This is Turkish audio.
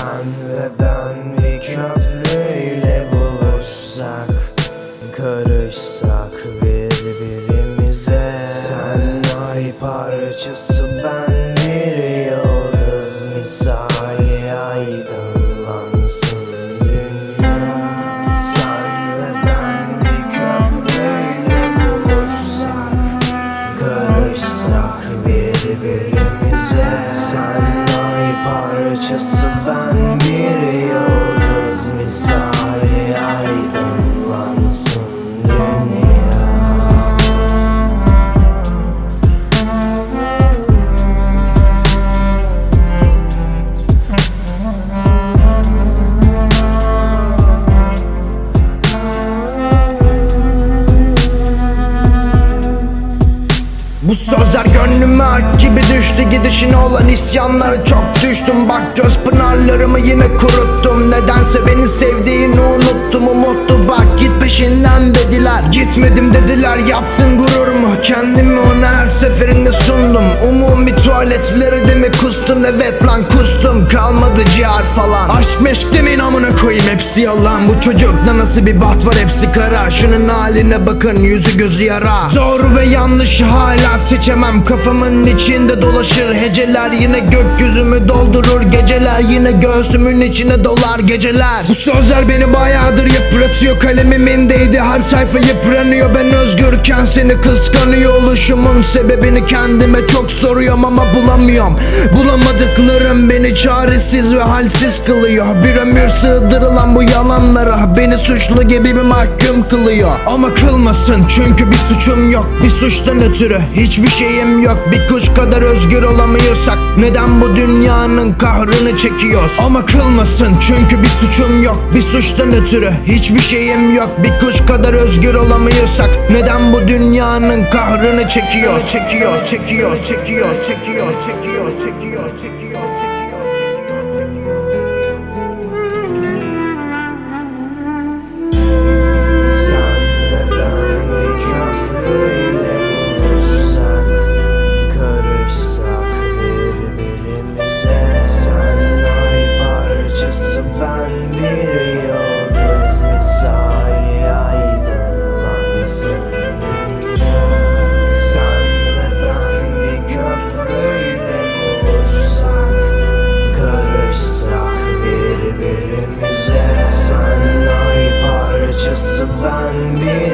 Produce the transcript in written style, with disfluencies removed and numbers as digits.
Sen ve ben bir köprüyle buluşsak, karışsak birbirimize. Sen ay parçası, ben bir yıldız misali, aydınlansın dünya. Sen ve ben bir köprüyle buluşsak, karışsak birbirimize. Sen ay parçası, ben bir yıldız misali, aydınlansın dünya. Bu sözler gönlüme ak gibi düştü. Gidişine olan isyanlara çok düştüm. Bak göz pınarlarımı yine kuruttum. Nedense beni sevdiğini unuttum. Umuttu bak, git peşinden dediler. Gitmedim dediler, yaptın gururumu. Kendimi ona her seferinde sundum. Umumi tuvaletleri de mi kustun? Evet lan kustum, kalmadı ciğer falan. Aşk meşk demeyin amına koyayım, hepsi yalan. Bu çocukta nasıl bir baht var, hepsi kara. Şunun haline bakın, yüzü gözü yara. Doğru ve yanlışı hala seçemem. Kafamın içinde dolaşır heceler. Yine gökyüzümü doldurur geceler. Yine göğsümün içine dolar geceler. Bu sözler beni bayağıdır yıpratıyor. Kalemimin değdi, her sayfa yıpranıyor. Ben özgürken seni kıskanıyor oluşumun sebebini kendime çok soruyorum ama bulamıyorum. Bulamadıklarım beni çaresiz ve halsiz kılıyor. Bir ömür sığdırılan bu yalanlara beni suçlu gibi bir mahkum kılıyor. Ama kılmasın çünkü bir suçum yok. Bir suçtan ötürü hiçbir şeyim yok. Bir kuş kadar özgür olamıyorsak neden bu dünyanın kahrını çekiyoruz? Ama kılmasın çünkü bir suçum yok. Bir suçtan ötürü hiçbir şeyim yok. Bir kuş kadar özgür olamıyorsak neden bu dünyanın kahrını çekiyoruz? Çekiyoruz, çekiyoruz, çekiyoruz, çekiyoruz, çekiyoruz, çekiyoruz, çekiyoruz. Ben bir